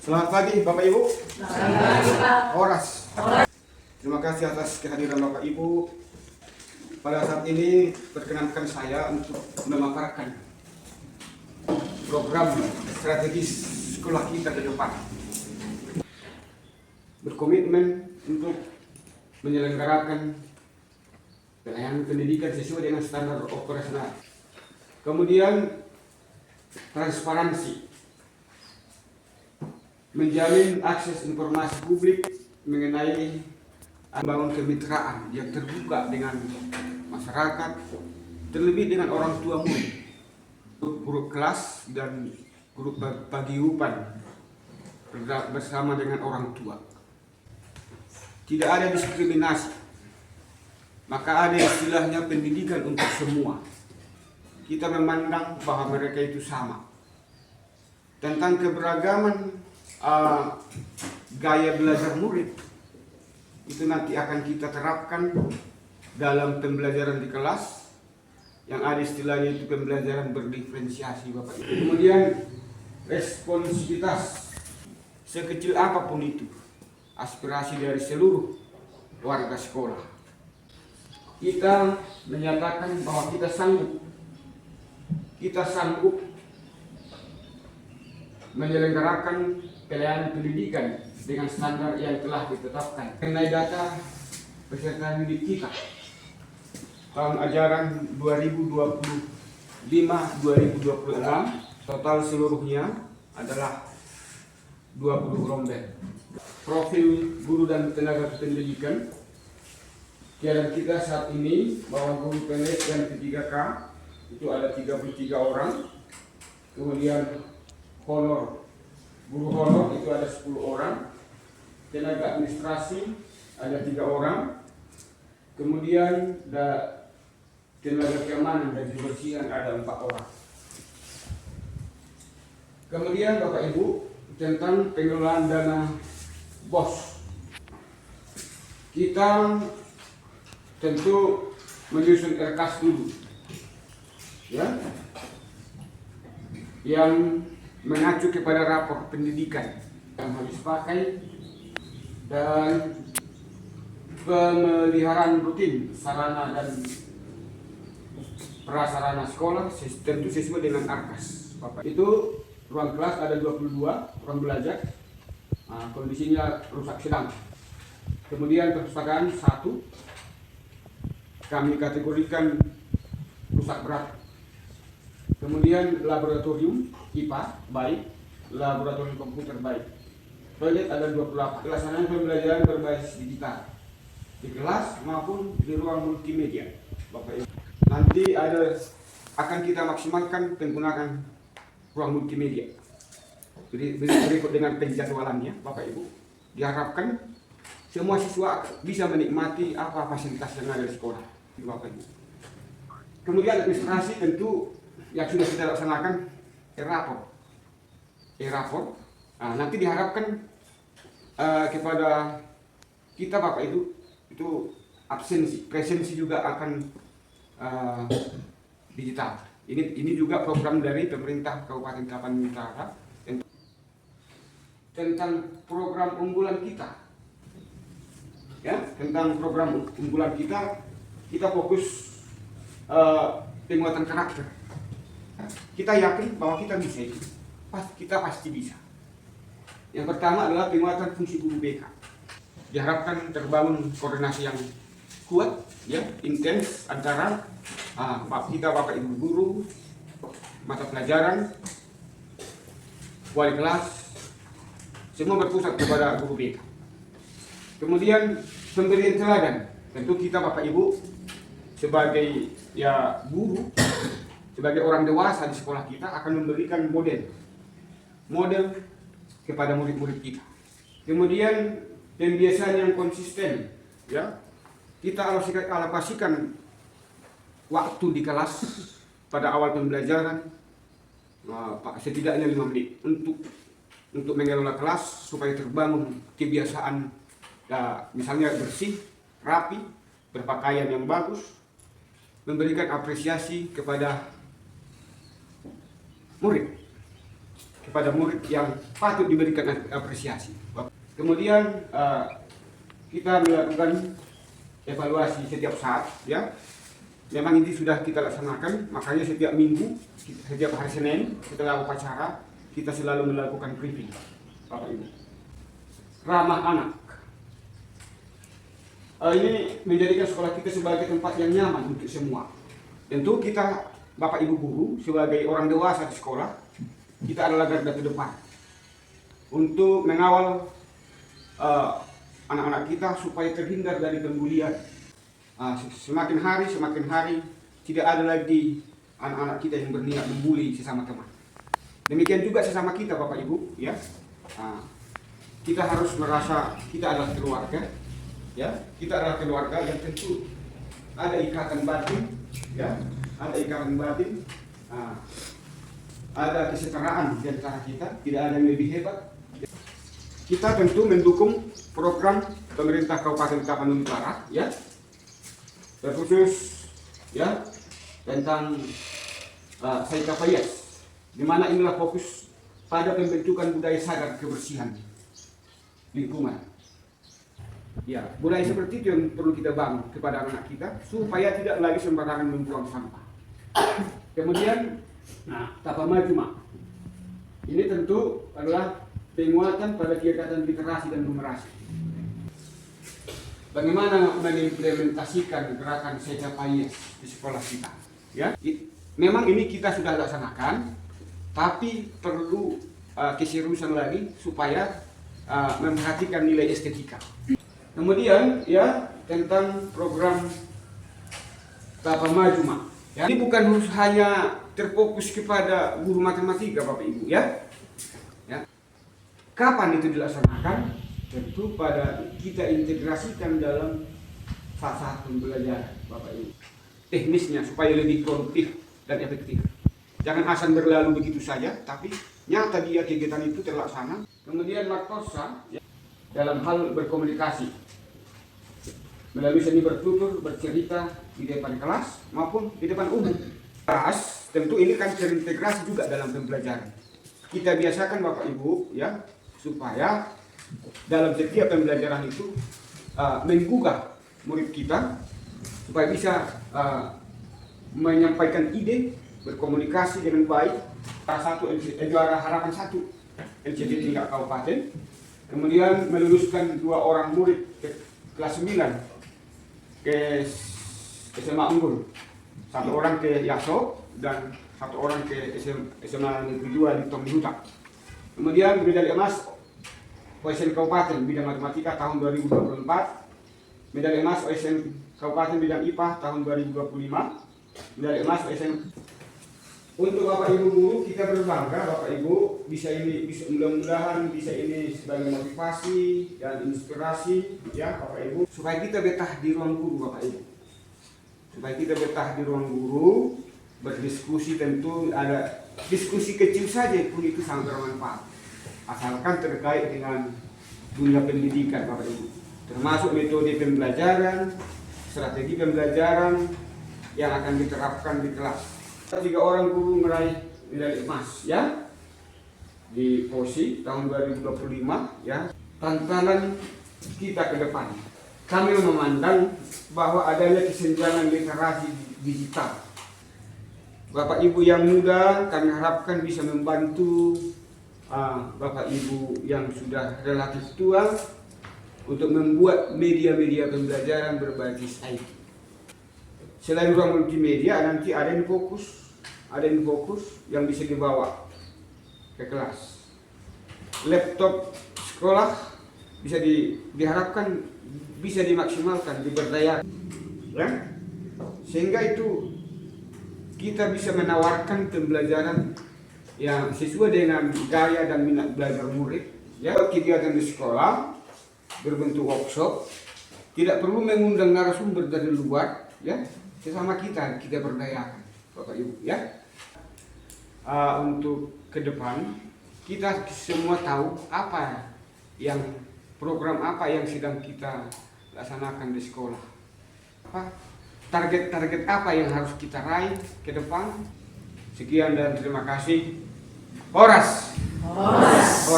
Selamat pagi Bapak Ibu. Selamat pagi, Pak. Horas. Terima kasih atas kehadiran Bapak Ibu. Pada saat ini perkenankan saya untuk memaparkan program strategis sekolah kita ke depan. Berkomitmen untuk menyelenggarakan pelayanan pendidikan sesuai dengan standar operasional. Kemudian transparansi, menjamin akses informasi publik mengenai membangun kemitraan yang terbuka dengan masyarakat, terlebih dengan orang tua murid, guru kelas dan guru paguyuban bersama dengan orang tua. Tidak ada diskriminasi, maka ada istilahnya pendidikan untuk semua. Kita memandang bahwa mereka itu sama. Tentang keberagaman gaya belajar murid, itu nanti akan kita terapkan dalam pembelajaran di kelas, yang ada istilahnya itu pembelajaran berdiferensiasi Bapak Ibu. Kemudian responsivitas, sekecil apapun itu aspirasi dari seluruh warga sekolah, kita menyatakan bahwa kita sanggup menyelenggarakan pelayanan pendidikan dengan standar yang telah ditetapkan. Mengenai data peserta didik kita tahun ajaran 2025-2026, total seluruhnya adalah 20 rombel. Profil guru dan tenaga pendidikan, kiaran kita saat ini bahwa guru PNS dan P3K itu ada 33 orang. Kemudian guru honor itu ada 10 orang, tenaga administrasi ada 3 orang, kemudian tenaga keamanan dan kebersihan ada 4 orang. Kemudian Bapak Ibu, tentang pengelolaan dana BOS, kita tentu menyusun RKAS dulu, ya, yang mengacu kepada rapor pendidikan yang harus dipakai dan pemeliharaan rutin sarana dan prasarana sekolah tentu sesuai dengan RKAS. Bapak, itu ruang kelas ada 22 ruang belajar, kondisinya rusak sedang. Kemudian perpustakaan 1 kami kategorikan rusak berat. Kemudian laboratorium IPA baik, laboratorium komputer baik. Toilet ada 28. Pelaksanaan pembelajaran berbasis digital di kelas maupun di ruang multimedia. Bapak Ibu, nanti akan kita maksimalkan penggunaan ruang multimedia. Berikut dengan penjadwalannya, Bapak Ibu. Diharapkan semua siswa bisa menikmati apa fasilitas yang ada di sekolah, Bapak Ibu. Kemudian administrasi tentu yang sudah kita laksanakan e-rapor. Nanti diharapkan kepada kita Bapak itu presensi juga akan digital. Ini juga program dari pemerintah Kabupaten Tapanuli Utara tentang program unggulan kita. Ya, tentang program unggulan kita fokus penguatan karakter. Kita yakin bahwa kita bisa itu. Kita pasti bisa. Yang pertama adalah penguatan fungsi guru BK. Diharapkan terbangun koordinasi yang kuat, ya, intens antara kita Bapak Ibu guru, mata pelajaran, wali kelas, semua berpusat kepada guru BK. Kemudian pemberian teladan, tentu kita Bapak Ibu sebagai guru, sebagai orang dewasa di sekolah kita akan memberikan model kepada murid-murid kita. Kemudian pembiasaan yang konsisten, ya, kita alokasikan waktu di kelas pada awal pembelajaran setidaknya 5 menit untuk mengelola kelas supaya terbangun kebiasaan, misalnya bersih, rapi, berpakaian yang bagus, memberikan apresiasi kepada murid. kepada murid yang patut diberikan apresiasi. Kemudian kita melakukan evaluasi setiap saat, ya. Memang ini sudah kita laksanakan, makanya setiap minggu, setiap hari Senin setelah upacara kita selalu melakukan briefing, Bapak Ibu. Ramah anak. Ini menjadikan sekolah kita sebagai tempat yang nyaman untuk semua. Tentu kita, Bapak Ibu guru, sebagai orang dewasa di sekolah, kita adalah garda terdepan untuk mengawal anak-anak kita supaya terhindar dari pembulian. Semakin hari tidak ada lagi anak-anak kita yang berniat membuli sesama teman. Demikian juga sesama kita, Bapak Ibu, ya. Kita harus merasa kita adalah keluarga, ya. Kita adalah keluarga yang tentu ada ikatan batin, ya. Ada ikatan batin, ada kesetaraan di antara kita, tidak ada yang lebih hebat. Kita tentu mendukung program pemerintah Kabupaten Tapanuli Barat, ya. Terkhusus, ya, tentang Saika Payas, di mana inilah fokus pada pembentukan budaya sadar kebersihan lingkungan. Ya, budaya seperti itu yang perlu kita bangun kepada anak kita supaya tidak lagi sembarangan membuang sampah. Kemudian, Tapamajuma. Ini tentu adalah penguatan pada kegiatan literasi dan numerasi. Bagaimana mengimplementasikan gerakan Saika Payas di sekolah kita? Ya, memang ini kita sudah laksanakan, tapi perlu keseriusan lagi supaya memperhatikan nilai estetika. Kemudian, ya, tentang program Tapamajuma. Ya, ini bukan hanya terfokus kepada guru matematika, Bapak Ibu, ya. Ya. Kapan itu dilaksanakan? Tentu pada kita integrasikan dalam fasa pembelajaran, Bapak Ibu. Teknisnya supaya lebih produktif dan efektif. Jangan asal berlalu begitu saja, tapi nyata dia kegiatan itu terlaksana. Kemudian Laktosa, ya, dalam hal berkomunikasi melalui seni bertutur, bercerita di depan kelas maupun di depan umum. Kelas tentu ini kan terintegrasi juga dalam pembelajaran. Kita biasakan, Bapak Ibu, ya, supaya dalam setiap pembelajaran itu menggugah murid kita supaya bisa menyampaikan ide, berkomunikasi dengan baik. Juara harapan 1 LCD tingkat kabupaten, kemudian meluluskan 2 orang murid ke kelas 9 ke SMA Unggul, 1 orang ke Yaso dan 1 orang ke SMA Negeri 2 di Tomlihuta. Kemudian medali emas OSN Kabupaten bidang matematika tahun 2024, medali emas OSN Kabupaten bidang IPA tahun 2025, medali emas OSN. Untuk Bapak Ibu guru, kita berbangga Bapak Ibu bisa mudah-mudahan bisa ini sebagai motivasi dan inspirasi, ya Bapak Ibu, supaya kita betah di ruang guru, Bapak Ibu. Supaya kita betah di ruang guru, berdiskusi, tentu ada diskusi kecil saja pun itu sangat bermanfaat. Asalkan terkait dengan dunia pendidikan, Bapak Ibu, termasuk metode pembelajaran, strategi pembelajaran yang akan diterapkan di kelas. 3 orang guru meraih medali emas, ya, di POSI tahun 2025, ya. Tantangan kita ke depan, kami memandang bahwa adanya kesenjangan literasi digital. Bapak Ibu yang muda, kami harapkan bisa membantu Bapak Ibu yang sudah relatif tua untuk membuat media-media pembelajaran berbasis IT. Selain ruang multimedia, nanti ada yang fokus yang bisa dibawa ke kelas. Laptop sekolah bisa diharapkan bisa dimaksimalkan, diberdayakan, ya, sehingga itu kita bisa menawarkan pembelajaran yang sesuai dengan gaya dan minat belajar murid, ya. Kegiatan di sekolah berbentuk workshop, tidak perlu mengundang narasumber dari luar, ya. Sesama kita berdayakan, Bapak Ibu, ya. Untuk ke depan kita semua tahu program apa yang sedang kita laksanakan di sekolah. Target-target apa yang harus kita raih ke depan. Sekian dan terima kasih. Horas. Horas.